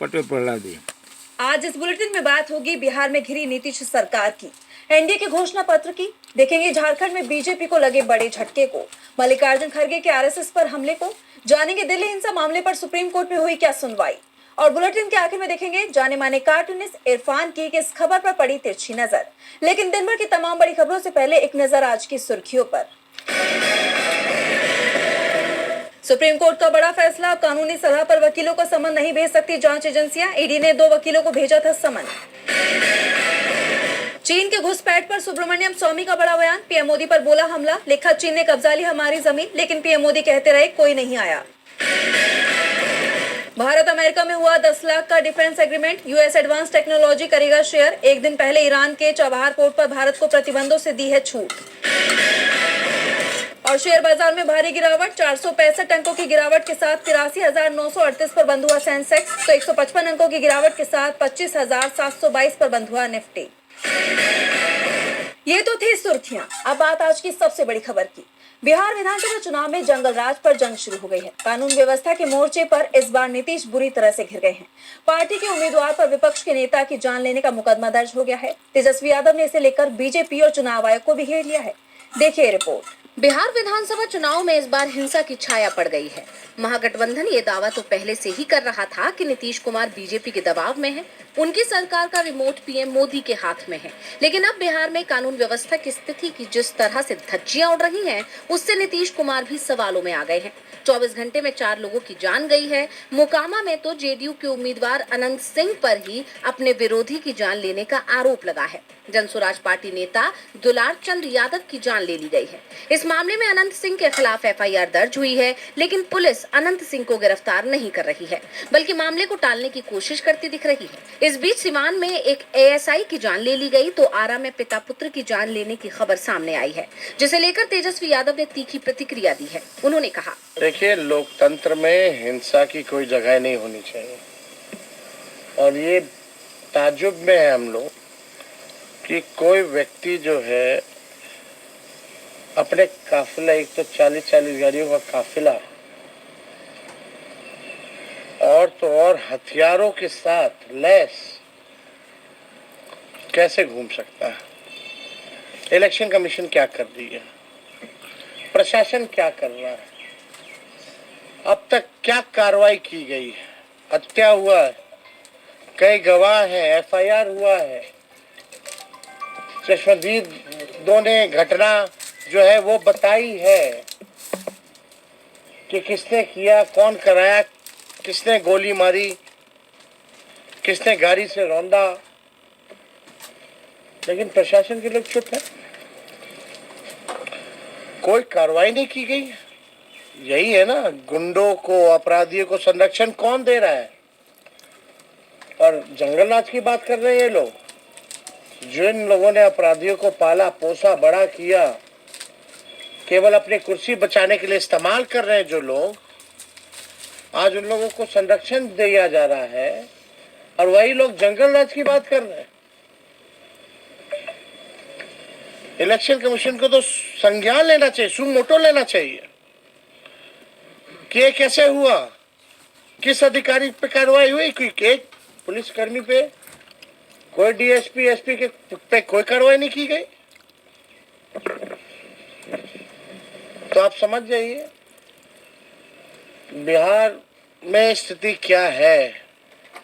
पटेल प्रहलादी। आज इस बुलेटिन में बात होगी बिहार में घिरी नीतीश सरकार की, एनडीए के घोषणा पत्र की, देखेंगे झारखंड में बीजेपी को लगे बड़े झटके को, मल्लिकार्जुन खड़गे के आरएसएस पर हमले को, जानेंगे दिल्ली हिंसा मामले पर सुप्रीम कोर्ट में हुई क्या सुनवाई, और बुलेटिन के आखिर में देखेंगे जाने माने कार्टूनिस्ट इरफान की इस खबर पर पड़ी तिरछी नजर। लेकिन दिन भर की तमाम बड़ी खबरों से पहले एक नजर आज की सुर्खियों पर। सुप्रीम कोर्ट का बड़ा फैसला, अब कानूनी सलाह पर वकीलों को समन नहीं भेज सकती जांच एजेंसियां, ईडी ने 2 वकीलों को भेजा था समन। चीन के घुसपैठ पर सुब्रमण्यम स्वामी का बड़ा बयान, पीएम मोदी पर बोला हमला, लिखा चीन ने कब्जा ली हमारी जमीन, लेकिन पीएम मोदी कहते रहे कोई नहीं आया। भारत अमेरिका में हुआ 10 लाख का defence agreement, US advance technology करेगा शेयर, एक दिन पहले ईरान के चाबहार पोर्ट पर भारत को प्रतिबंधों से दी है छूट। और शेयर बाजार में भारी गिरावट, 465 अंकों की गिरावट के साथ 83,938 पर बंद हुआ सेंसेक्स, तो 155 अंकों की गिरावट के साथ 25,722 पर बंद हुआ निफ्टी। ये तो थी सुर्खियां। अब बात आज की सबसे बड़ी खबर की। बिहार विधानसभा चुनाव में जंगल राज पर जंग शुरू हो गई है। कानून व्यवस्था के मोर्चे पर इस बार नीतीश बुरी तरह से घिर गए हैं। पार्टी के उम्मीदवार पर विपक्ष के नेता की जान लेने का मुकदमा दर्ज हो गया है। तेजस्वी यादव ने इसे लेकर बीजेपी और चुनाव आयोग को भी घेर लिया है। देखिए रिपोर्ट। बिहार विधानसभा चुनाव में इस बार हिंसा की छाया पड़ गई है। महागठबंधन ये दावा तो पहले से ही कर रहा था कि नीतीश कुमार बीजेपी के दबाव में है, उनकी सरकार का रिमोट पीएम मोदी के हाथ में है। लेकिन अब बिहार में कानून व्यवस्था की स्थिति की जिस तरह से धज्जियां उड़ रही हैं, उससे नीतीश कुमार भी सवालों में आ गए हैं। 24 घंटे में 4 लोगों की जान गई है। मोकामा में तो जेडीयू के उम्मीदवार अनंत सिंह पर ही अपने विरोधी की जान लेने का आरोप लगा है। जनसुराज पार्टी नेता दुलार चंद यादव की जान ले ली गई है। इस मामले में अनंत सिंह के खिलाफ एफआईआर दर्ज हुई है, लेकिन पुलिस अनंत सिंह को गिरफ्तार नहीं कर रही है, बल्कि मामले को टालने की कोशिश करती दिख रही है। इस बीच सिवान में एक एएसआई की जान ले ली गई, तो आरा में पिता पुत्र की जान लेने की खबर सामने आई है, जिसे लेकर तेजस्वी यादव ने तीखी प्रतिक्रिया दी है। उन्होंने कहा, देखिए, लोकतंत्र में हिंसा की कोई जगह नहीं होनी चाहिए, और ये ताज्जुब में है हम लोग कि कोई व्यक्ति जो है अपने काफिला, एक तो 40-40 गाड़ियों का काफिला, और तो और हथियारों के साथ लैस कैसे घूम सकता है। इलेक्शन कमीशन क्या कर रही है, प्रशासन क्या कर रहा है, अब तक क्या कार्रवाई की गई है, हत्या हुआ है, कई गवाह हैं, एफआईआर हुआ है, चश्मदीदों ने घटना जो है वो बताई है कि किसने किया, कौन कराया, किसने गोली मारी, किसने गाड़ी से रौंदा, लेकिन प्रशासन के लोग चुप है, कोई कार्रवाई नहीं की गई। यही है ना, गुंडों को, अपराधियों को संरक्षण कौन दे रहा है। और जंगल राज की बात कर रहे हैं ये लोग, जिन लोगों ने अपराधियों को पाला पोसा बड़ा किया, केवल अपनी कुर्सी बचाने के लिए इस्तेमाल कर रहे हैं जो लोग, आज उन लोगों को संरक्षण दिया जा रहा है, और वही लोग जंगल राज की बात कर रहे हैं। इलेक्शन कमीशन को तो संज्ञान लेना चाहिए, सुमोटो लेना चाहिए कि ये कैसे हुआ, किस अधिकारी पे कार्रवाई हुई, एक पुलिसकर्मी पे, कोई डीएसपी एसपी के पे कोई कार्रवाई नहीं की गई। तो आप समझ जाइए बिहार में स्थिति क्या है।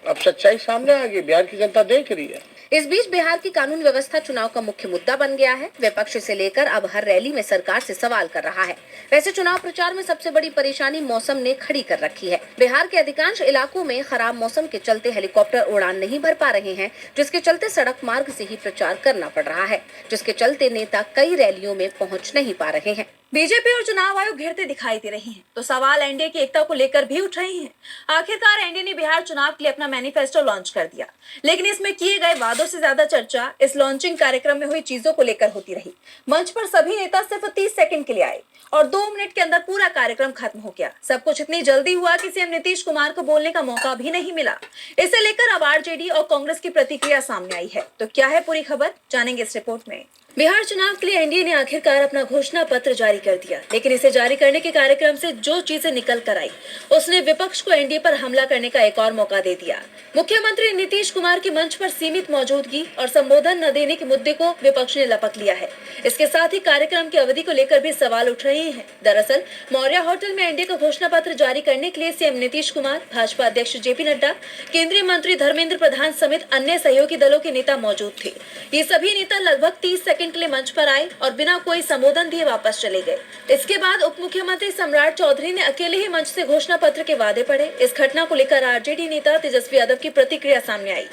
अब सच्चाई सामने आ गई, बिहार की जनता देख रही है। इस बीच बिहार की कानून व्यवस्था चुनाव का मुख्य मुद्दा बन गया है। विपक्ष से लेकर अब हर रैली में सरकार से सवाल कर रहा है। वैसे चुनाव प्रचार में सबसे बड़ी परेशानी मौसम ने खड़ी कर रखी है। बिहार के अधिकांश इलाकों में खराब मौसम के चलते हेलीकॉप्टर उड़ान नहीं भर पा रहे हैं, जिसके चलते सड़क मार्ग से ही प्रचार करना पड़ रहा है, जिसके चलते नेता कई रैलियों में पहुँच नहीं पा रहे हैं। बीजेपी और चुनाव आयोग घेरते दिखाई दे रहे हैं, तो सवाल एनडीए की एकता को लेकर भी उठ रहे हैं। आखिरकार एनडीए ने बिहार चुनाव के लिए अपना मैनिफेस्टो लॉन्च कर दिया, लेकिन इसमें किए गए वादों से ज्यादा चर्चा इस लॉन्चिंग कार्यक्रम में हुई चीजों को लेकर होती रही। मंच पर सभी नेता सिर्फ 30 सेकंड के लिए आए और 2 मिनट के अंदर पूरा कार्यक्रम खत्म हो गया। सब कुछ इतनी जल्दी हुआ कि सीएम नीतीश कुमार को बोलने का मौका भी नहीं मिला। इसे लेकर अब आरजेडी और कांग्रेस की प्रतिक्रिया सामने आई है। तो क्या है पूरी खबर, जानेंगे इस रिपोर्ट में। बिहार चुनाव के लिए एनडीए ने आखिरकार अपना घोषणा पत्र जारी कर दिया, लेकिन इसे जारी करने के कार्यक्रम से जो चीजें निकल कर आई, उसने विपक्ष को एनडीए पर हमला करने का एक और मौका दे दिया। मुख्यमंत्री नीतीश कुमार की मंच पर सीमित मौजूदगी और संबोधन न देने के मुद्दे को विपक्ष ने लपक लिया है। इसके साथ ही कार्यक्रम की अवधि को लेकर भी सवाल उठ रहे हैं। दरअसल मौर्य होटल में एनडीए का घोषणा पत्र जारी करने के लिए सीएम नीतीश कुमार, भाजपा अध्यक्ष जेपी नड्डा, केंद्रीय मंत्री धर्मेंद्र प्रधान समेत अन्य सहयोगी दलों के नेता मौजूद थे। ये सभी नेता लगभग 30 सेकंड के लिए मंच पर आए और बिना कोई संबोधन दिए वापस चले गए। इसके बाद उप मुख्यमंत्री सम्राट चौधरी ने अकेले ही मंच से घोषणा पत्र के वादे पढ़े। इस घटना को लेकर आरजेडी नेता तेजस्वी यादव की प्रतिक्रिया सामने आई।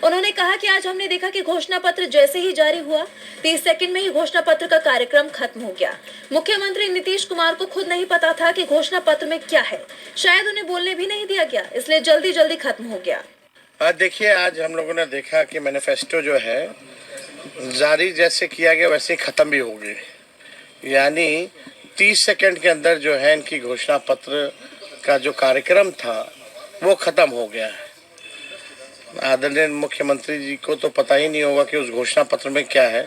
उन्होंने कहा कि आज हमने देखा कि घोषणा पत्र जैसे ही जारी हुआ 30 सेकंड में ही घोषणा पत्र का कार्यक्रम खत्म हो गया। मुख्यमंत्री नीतीश कुमार को खुद नहीं पता था कि घोषणा पत्र में क्या है, शायद उन्हें बोलने भी नहीं दिया गया, इसलिए जल्दी जल्दी खत्म हो गया। देखिए, आज हम लोगों ने देखा कि मैनिफेस्टो जो है जारी जैसे किया गया वैसे ही खत्म भी हो गई। यानी 30 सेकंड के अंदर जो है इनकी घोषणा पत्र का जो कार्यक्रम था वो खत्म हो गया है। आदरणीय मुख्यमंत्री जी को तो पता ही नहीं होगा कि उस घोषणा पत्र में क्या है।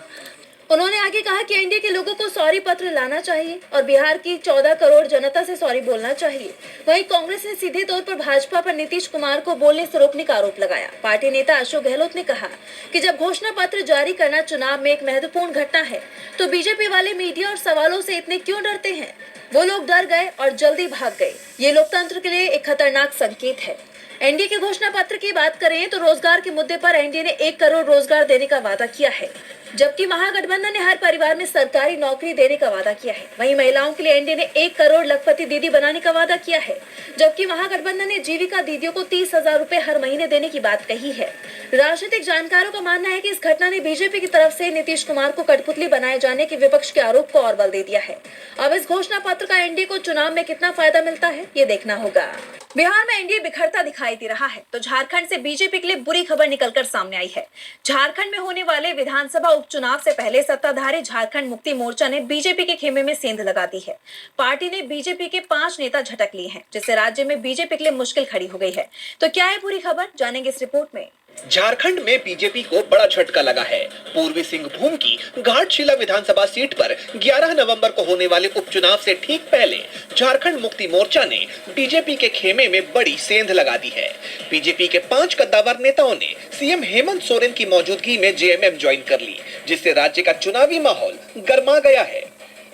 उन्होंने आगे कहा कि एनडीए के लोगों को सॉरी पत्र लाना चाहिए और बिहार की 14 करोड़ जनता से सॉरी बोलना चाहिए। वहीं कांग्रेस ने सीधे तौर पर भाजपा पर नीतीश कुमार को बोलने से रोकने का आरोप लगाया। पार्टी नेता अशोक गहलोत ने कहा कि जब घोषणा पत्र जारी करना चुनाव में एक महत्वपूर्ण घटना है तो बीजेपी वाले मीडिया और सवालों से इतने क्यों डरते हैं? वो लोग डर गए और जल्दी भाग गए। ये लोकतंत्र के लिए एक खतरनाक संकेत है। एनडीए के घोषणा पत्र की बात करें तो रोजगार के मुद्दे पर एनडीए ने 1 करोड़ रोजगार देने का वादा किया है, जबकि महागठबंधन ने हर परिवार में सरकारी नौकरी देने का वादा किया है। वहीं महिलाओं के लिए एनडीए ने 1 करोड़ लखपति दीदी बनाने का वादा किया है, जबकि महागठबंधन ने जीविका दीदियों को 30,000 रुपए हर महीने देने की बात कही है। राजनीतिक जानकारों का मानना है कि इस घटना ने बीजेपी की तरफ से नीतीश कुमार को कठपुतली बनाए जाने के विपक्ष के आरोप को और बल दे दिया है। अब इस घोषणा पत्र का एनडीए को चुनाव में कितना फायदा मिलता है, ये देखना होगा। बिहार में एनडीए बिखरता दिखाई दे रहा है तो झारखंड से बीजेपी के लिए बुरी खबर निकलकर सामने आई है। झारखंड में होने वाले विधानसभा उपचुनाव से पहले सत्ताधारी झारखंड मुक्ति मोर्चा ने बीजेपी के खेमे में सेंध लगा दी है। पार्टी ने बीजेपी के 5 नेता झटक लिए हैं, जिससे राज्य में बीजेपी के लिए मुश्किल खड़ी हो गई है। तो क्या है बुरी खबर, जानेंगे इस रिपोर्ट में। झारखंड में बीजेपी को बड़ा झटका लगा है। पूर्वी सिंहभूम की घाटशिला विधानसभा सीट पर 11 नवंबर को होने वाले उपचुनाव से ठीक पहले झारखंड मुक्ति मोर्चा ने बीजेपी के खेमे में बड़ी सेंध लगा दी है। बीजेपी के 5 कद्दावर नेताओं ने सीएम हेमंत सोरेन की मौजूदगी में जेएमएम ज्वाइन कर ली, जिससे राज्य का चुनावी माहौल गर्मा गया है।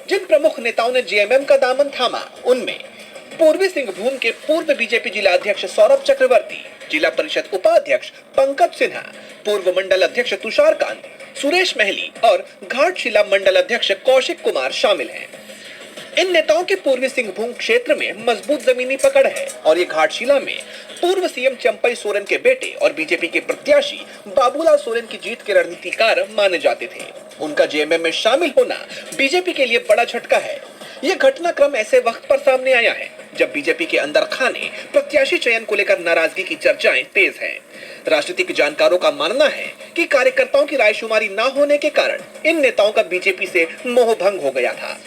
जिन प्रमुख नेताओं ने जेएमएम का दामन थामा उनमें पूर्वी सिंहभूम के पूर्व बीजेपी जिला अध्यक्ष सौरभ चक्रवर्ती, जिला परिषद उपाध्यक्ष पंकज सिन्हा, पूर्व मंडल अध्यक्ष तुषारकांत, सुरेश महली और घाटशिला मंडल अध्यक्ष कौशिक कुमार शामिल हैं। इन नेताओं के पूर्वी सिंहभूम क्षेत्र में मजबूत जमीनी पकड़ है और ये घाटशिला में पूर्व सीएम चंपई सोरेन के बेटे और बीजेपी के प्रत्याशी बाबूलाल सोरेन की जीत के रणनीतिकार माने जाते थे। उनका जेएमएम में शामिल होना बीजेपी के लिए बड़ा झटका है। यह घटनाक्रम ऐसे वक्त पर सामने आया है जब बीजेपी के अंदर खाने प्रत्याशी चयन को लेकर नाराजगी की चर्चाएं तेज हैं। राजनीतिक जानकारों का मानना है कि कार्यकर्ताओं की रायशुमारी न होने के कारण इन नेताओं का बीजेपी से मोह भंग हो गया था।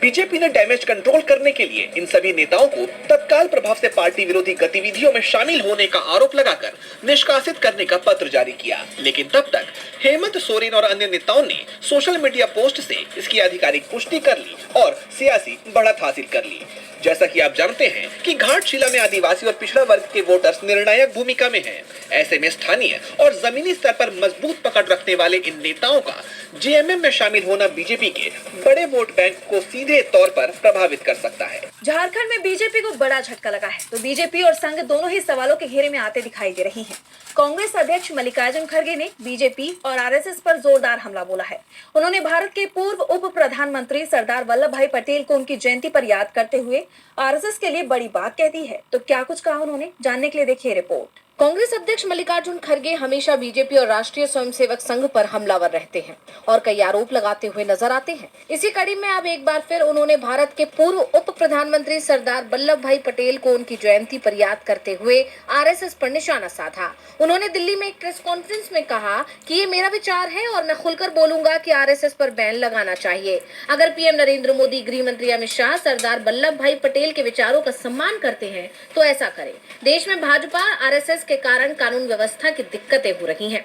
बीजेपी ने डैमेज कंट्रोल करने के लिए इन सभी नेताओं को तत्काल प्रभाव से पार्टी विरोधी गतिविधियों में शामिल होने का आरोप लगाकर निष्कासित करने का पत्र जारी किया, लेकिन तब तक हेमंत सोरेन और अन्य नेताओं ने सोशल मीडिया पोस्ट से इसकी आधिकारिक पुष्टि कर ली और सियासी बढ़त हासिल कर ली। जैसा कि आप जानते हैं कि घाटशिला में आदिवासी और पिछड़ा वर्ग के वोटर्स निर्णायक भूमिका में हैं। ऐसे में स्थानीय और जमीनी स्तर पर मजबूत पकड़ रखने वाले इन नेताओं का जेएमएम में शामिल होना बीजेपी के बड़े वोट बैंक को सीधे तौर पर प्रभावित कर सकता है। झारखंड में बीजेपी को बड़ा झटका लगा है तो बीजेपी और संघ दोनों ही सवालों के घेरे में आते दिखाई दे रही हैं। कांग्रेस अध्यक्ष मल्लिकार्जुन खड़गे ने बीजेपी और आरएसएस पर जोरदार हमला बोला है। उन्होंने भारत के पूर्व उप प्रधानमंत्री सरदार वल्लभ भाई पटेल को उनकी जयंती पर याद करते हुए आरएसएस के लिए बड़ी बात कह दी है। तो क्या कुछ कहा उन्होंने, जानने के लिए देखिए रिपोर्ट। कांग्रेस अध्यक्ष मल्लिकार्जुन खड़गे हमेशा बीजेपी और राष्ट्रीय स्वयंसेवक संघ पर हमलावर रहते हैं और कई आरोप लगाते हुए नजर आते हैं। इसी कड़ी में अब एक बार फिर उन्होंने भारत के पूर्व उप प्रधानमंत्री सरदार वल्लभ भाई पटेल को उनकी जयंती पर याद करते हुए आरएसएस पर निशाना साधा। उन्होंने दिल्ली में एक प्रेस कॉन्फ्रेंस में कहा कि ये मेरा विचार है और मैं खुलकर बोलूंगा कि आरएसएस पर बैन लगाना चाहिए। अगर पीएम नरेंद्र मोदी, गृह मंत्री अमित शाह सरदार वल्लभ भाई पटेल के विचारों का सम्मान करते हैं तो ऐसा करें। देश में भाजपा आरएसएस के कारण कानून व्यवस्था की दिक्कतें हो रही हैं।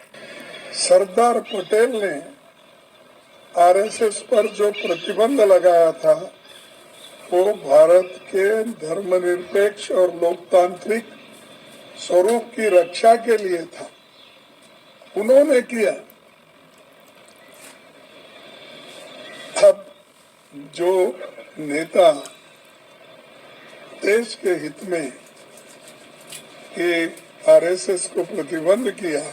सरदार पटेल ने आरएसएस पर जो प्रतिबंध लगाया था वो भारत के धर्मनिरपेक्ष और लोकतांत्रिक स्वरूप की रक्षा के लिए था, उन्होंने किया। अब जो नेता देश के हित में आरएसएस को प्रतिबंध किया,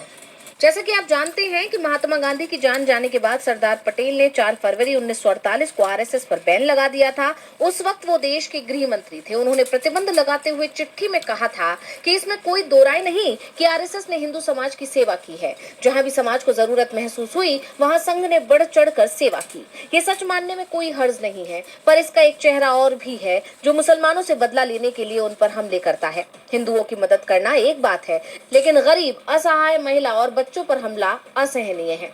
जैसा कि आप जानते हैं कि महात्मा गांधी की जान जाने के बाद सरदार पटेल ने 4 फरवरी 1948 को आरएसएस पर बैन लगा दिया था। उस वक्त वो देश के गृह मंत्री थे। उन्होंने प्रतिबंध लगाते हुए चिट्ठी में कहा था कि इसमें कोई दो राय नहीं कि आरएसएस ने हिंदू समाज की सेवा की है। जहां भी समाज को जरूरत महसूस हुई वहां संघ ने बढ़ चढ़कर सेवा की। ये सच मानने में कोई हर्ज नहीं है, पर इसका एक चेहरा और भी है जो मुसलमानों से बदला लेने के लिए उन पर हमले करता है। हिंदुओं की मदद करना एक बात है, लेकिन गरीब, असहाय, महिला और बच्चों पर हमला असहनीय है।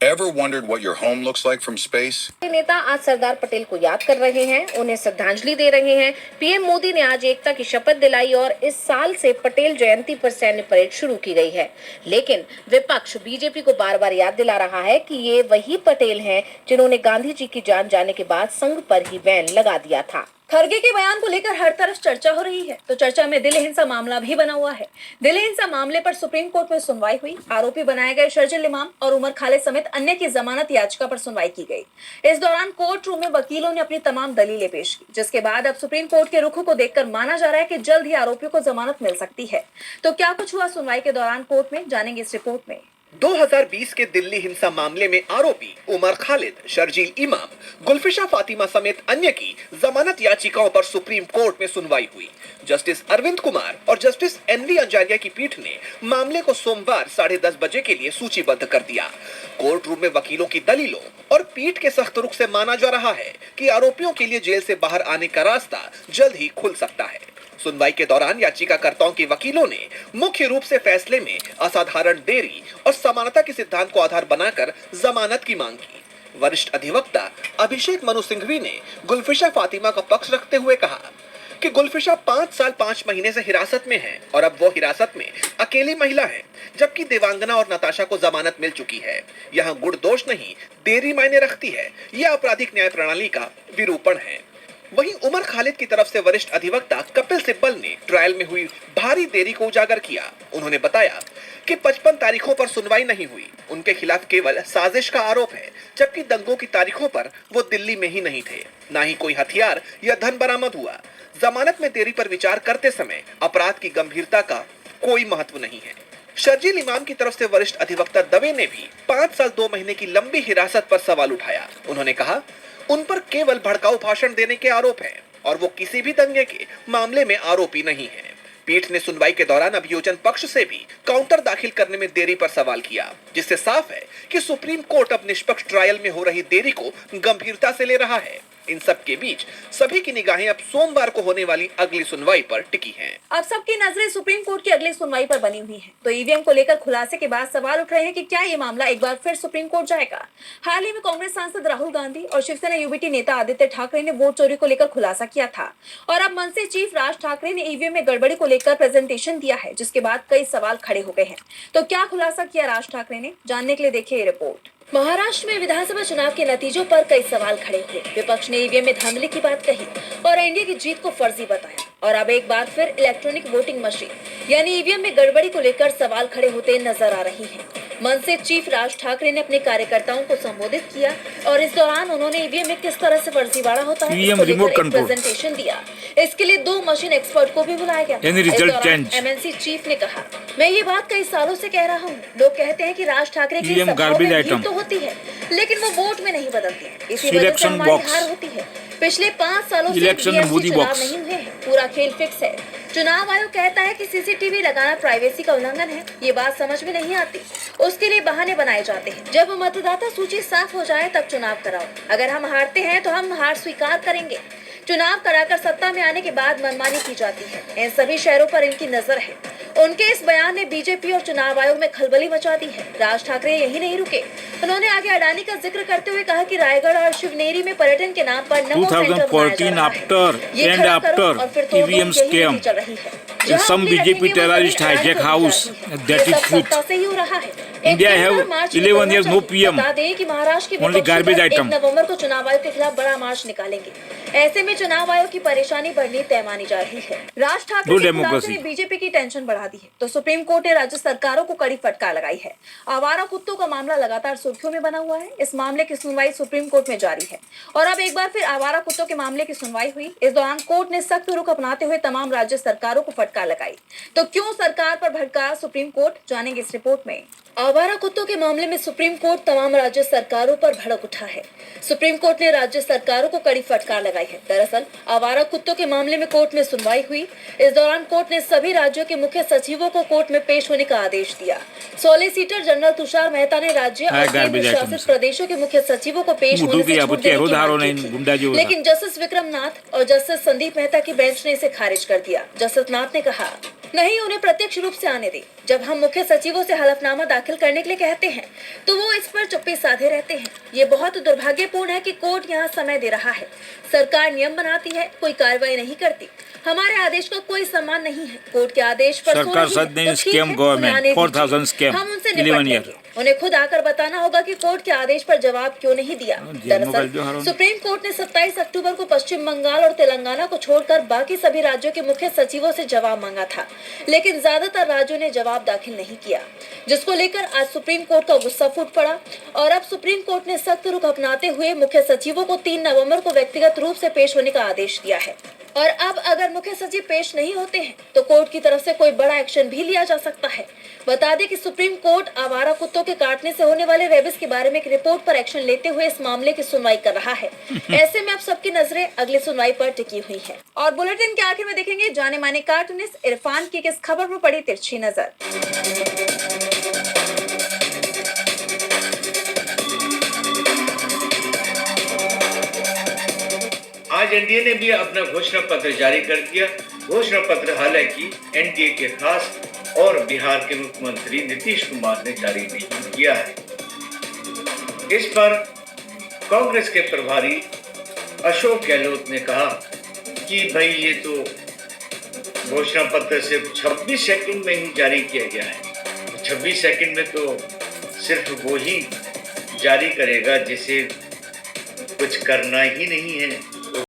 Ever wondered what your home looks like from space? नेता आज सरदार पटेल को याद कर रहे हैं, उन्हें श्रद्धांजलि दे रहे हैं। पीएम मोदी ने आज एकता की शपथ दिलाई और इस साल से पटेल जयंती पर सैन्य परेड शुरू की गई है। लेकिन विपक्ष बीजेपी को बार बार याद दिला रहा है कि ये वही पटेल हैं जिन्होंने गांधी जी की जान जाने के बाद संघ पर ही बैन लगा दिया था। खड़गे के बयान को लेकर हर तरफ चर्चा हो रही है, तो चर्चा में दिल्ली हिंसा मामला भी बना हुआ है। दिल्ली हिंसा मामले पर सुप्रीम कोर्ट में सुनवाई हुई। आरोपी बनाए गए शर्जिल इमाम और उमर खालिद समेत अन्य की जमानत याचिका पर सुनवाई की गई। इस दौरान कोर्ट रूम में वकीलों ने अपनी तमाम दलीलें पेश की, जिसके बाद अब सुप्रीम कोर्ट के रुख को देखकर माना जा रहा है कि जल्द ही आरोपियों को जमानत मिल सकती है। तो क्या कुछ हुआ सुनवाई के दौरान कोर्ट में, जानेंगे इस रिपोर्ट में। 2020 के दिल्ली हिंसा मामले में आरोपी उमर खालिद, शर्जील इमाम, गुलफिशा फातिमा समेत अन्य की जमानत याचिकाओं पर सुप्रीम कोर्ट में सुनवाई हुई। जस्टिस अरविंद कुमार और जस्टिस एनवी अंजारिया की पीठ ने मामले को सोमवार 10:30 बजे के लिए सूचीबद्ध कर दिया। कोर्ट रूम में वकीलों की दलीलों और पीठ के सख्त रुख से माना जा रहा है कि आरोपियों के लिए जेल से बाहर आने का रास्ता जल्द ही खुल सकता है। सुनवाई के दौरान याचिकाकर्ताओं के वकीलों ने मुख्य रूप से फैसले में असाधारण देरी और समानता के सिद्धांत को आधार बनाकर जमानत की मांग की। वरिष्ठ अधिवक्ता अभिषेक मनु सिंघवी ने गुलफिशा फातिमा का पक्ष रखते हुए कहा कि गुलफिशा 5 साल 5 महीने से हिरासत में है और अब वो हिरासत में अकेली महिला है, जबकि देवांगना और नताशा को जमानत मिल चुकी है। यहाँ गुण दोष नहीं, देरी मायने रखती है। यह आपराधिक न्याय प्रणाली का विरूपण है। वहीं उमर खालिद की तरफ से वरिष्ठ अधिवक्ता कपिल सिब्बल ने ट्रायल में हुई भारी देरी को उजागर किया। उन्होंने बताया कि 55 तारीखों पर सुनवाई नहीं हुई। उनके खिलाफ केवल साजिश का आरोप है, जबकि दंगों की तारीखों पर वो दिल्ली में ही नहीं थे। ना ही कोई हथियार या धन बरामद हुआ। जमानत में देरी पर विचार करते समय अपराध की गंभीरता का कोई महत्व नहीं है। शर्जील इमाम की तरफ से वरिष्ठ अधिवक्ता दवे ने भी 5 साल 2 महीने की लंबी हिरासत पर सवाल उठाया। उन्होंने कहा उन पर केवल भड़काऊ भाषण देने के आरोप हैं और वो किसी भी दंगे के मामले में आरोपी नहीं है। पीठ ने सुनवाई के दौरान अभियोजन पक्ष से भी काउंटर दाखिल करने में देरी पर सवाल किया, जिससे साफ है कि सुप्रीम कोर्ट अब निष्पक्ष ट्रायल में हो रही देरी को गंभीरता से ले रहा है। इन सब के बीच सभी की निगाहें अब सोमवार को होने वाली अगली सुनवाई पर टिकी हैं। अब सबकी नजरें सुप्रीम कोर्ट की अगली सुनवाई पर बनी हुई हैं। तो ईवीएम को लेकर खुलासे के बाद सवाल उठ रहे हैं कि क्या ये मामला एक बार फिर सुप्रीम कोर्ट जाएगा। हाल ही में कांग्रेस सांसद राहुल गांधी और शिवसेना यूबीटी नेता आदित्य ठाकरे ने वोट चोरी को लेकर खुलासा किया था और अब मनसे चीफ राज ठाकरे ने ईवीएम में गड़बड़ी को लेकर प्रेजेंटेशन दिया है, जिसके बाद कई सवाल खड़े हो गए हैं। तो क्या खुलासा किया राज ठाकरे ने, जानने के लिए देखिए ये रिपोर्ट। महाराष्ट्र में विधानसभा चुनाव के नतीजों पर कई सवाल खड़े हुए। विपक्ष ने ईवीएम में धांधली की बात कही और एनडीए की जीत को फर्जी बताया और अब एक बार फिर इलेक्ट्रॉनिक वोटिंग मशीन यानी ईवीएम में गड़बड़ी को लेकर सवाल खड़े होते नजर आ रही हैं। मनसे चीफ राज ठाकरे ने अपने कार्यकर्ताओं को संबोधित किया और इस दौरान उन्होंने ईवीएम में किस तरह से फर्जीवाड़ा होता है इसको लेकर एक प्रेजेंटेशन दिया। इसके लिए 2 मशीन एक्सपर्ट को भी बुलाया गया। एमएनसी चीफ ने कहा, मैं ये बात कई सालों से कह रहा हूँ। लोग कहते हैं कि राज ठाकरे की सभाओं में जीत तो होती है, लेकिन वो वोट में नहीं बदलती। इसी वजह से हमारी हार होती है। पिछले 5 सालों से चुनाव नहीं हुए हैं। पूरा खेल फिक्स है। चुनाव आयोग कहता है कि सीसीटीवी लगाना प्राइवेसी का उल्लंघन है। ये बात समझ में नहीं आती। उसके लिए बहाने बनाए जाते हैं। जब मतदाता सूची साफ हो जाए तब चुनाव कराओ। अगर हम हारते हैं तो हम हार स्वीकार करेंगे। चुनाव कराकर सत्ता में आने के बाद मनमानी की जाती है। इन सभी शहरों पर इनकी नजर है। उनके इस बयान ने बीजेपी और चुनाव आयोग में खलबली मचा दी है। राज ठाकरे यही नहीं रुके। उन्होंने आगे अडानी का जिक्र करते हुए कहा कि रायगढ़ और शिवनेरी में पर्यटन के नाम पर 2014 after EVM scam, some BJP terrorist hijack house. That is truth. India have 11 years no PM. Only garbage item. नवंबर को चुनाव आयोग के खिलाफ बड़ा मार्च निकालेंगे। ऐसे में चुनाव आयोग की परेशानी बढ़नी तय मानी जा रही है। राज ठाकरे ने बीजेपी की टेंशन बढ़ा दी है तो सुप्रीम कोर्ट ने राज्य सरकारों को कड़ी फटकार लगाई है। आवारा कुत्तों का मामला लगातार सुर्खियों में बना हुआ है। इस मामले की सुनवाई सुप्रीम कोर्ट में जारी है और अब एक बार फिर आवारा कुत्तों के मामले की सुनवाई हुई। इस दौरान कोर्ट ने सख्त रुख अपनाते हुए तमाम राज्य सरकारों को फटकार लगाई। तो क्यों सरकार पर भड़का सुप्रीम कोर्ट, जानेंगे इस रिपोर्ट में। आवारा कुत्तों के मामले में सुप्रीम कोर्ट तमाम राज्य सरकारों पर भड़क उठा है। सुप्रीम कोर्ट ने राज्य सरकारों को कड़ी फटकार लगाई है। दरअसल आवारा कुत्तों के मामले में कोर्ट में सुनवाई हुई। इस दौरान कोर्ट ने सभी राज्यों के मुख्य सचिवों को कोर्ट में पेश होने का आदेश दिया। सॉलिसिटर जनरल तुषार मेहता ने राज्य और केंद्र शासित प्रदेशों के मुख्य सचिवों को पेश होने से छूट देने की मांग की, लेकिन जस्टिस विक्रम नाथ और जस्टिस संदीप मेहता की बेंच ने इसे खारिज कर दिया। जस्टिस नाथ ने कहा, नहीं, उन्हें प्रत्यक्ष रूप से आने दे। जब हम मुख्य सचिवों से हलफनामा दाखिल करने के लिए कहते हैं तो वो इस पर चुप्पी साधे रहते हैं। ये बहुत दुर्भाग्यपूर्ण है कि कोर्ट यहाँ समय दे रहा है। सरकार नियम बनाती है, कोई कार्रवाई नहीं करती। हमारे आदेश का कोई सम्मान नहीं है। कोर्ट के आदेश पर सरकार स्कैम गवर्नमेंट 4000 स्कैम हम उनसे निपट लेंगे। उन्हें खुद आकर बताना होगा कि कोर्ट के आदेश पर जवाब क्यों नहीं दिया। दरअसल सुप्रीम कोर्ट ने 27 अक्टूबर को पश्चिम बंगाल और तेलंगाना को छोड़कर बाकी सभी राज्यों के मुख्य सचिवों से जवाब मांगा था, लेकिन ज्यादातर राज्यों ने जवाब दाखिल नहीं किया, जिसको लेकर आज सुप्रीम कोर्ट का गुस्सा फूट पड़ा और अब सुप्रीम कोर्ट ने सख्त रुख अपनाते हुए मुख्य सचिवों को 3 नवंबर को व्यक्तिगत रूप से पेश होने का आदेश दिया है। और अब अगर मुख्य सचिव पेश नहीं होते हैं तो कोर्ट की तरफ से कोई बड़ा एक्शन भी लिया जा सकता है। बता दें कि सुप्रीम कोर्ट आवारा कुत्तों के काटने से होने वाले रेबिस के बारे में एक रिपोर्ट पर एक्शन लेते हुए इस मामले की सुनवाई कर रहा है। ऐसे में अब सबकी नजरें अगली सुनवाई पर टिकी हुई है। और बुलेटिन के आखिर में देखेंगे जाने माने कार्टूनिस्ट इरफान की किस खबर पर पड़ी तिरछी नजर। आज एनडीए ने भी अपना घोषणा पत्र जारी कर दिया। घोषणा पत्र हालांकि एनडीए के खास और बिहार के मुख्यमंत्री नीतीश कुमार ने जारी नहीं किया है। इस पर कांग्रेस के प्रभारी अशोक गहलोत ने कहा कि भाई ये तो घोषणा पत्र सिर्फ 26 सेकंड में ही जारी किया गया है। 26 सेकंड में तो सिर्फ वो ही जारी करेगा जिसे कुछ करना ही नहीं है।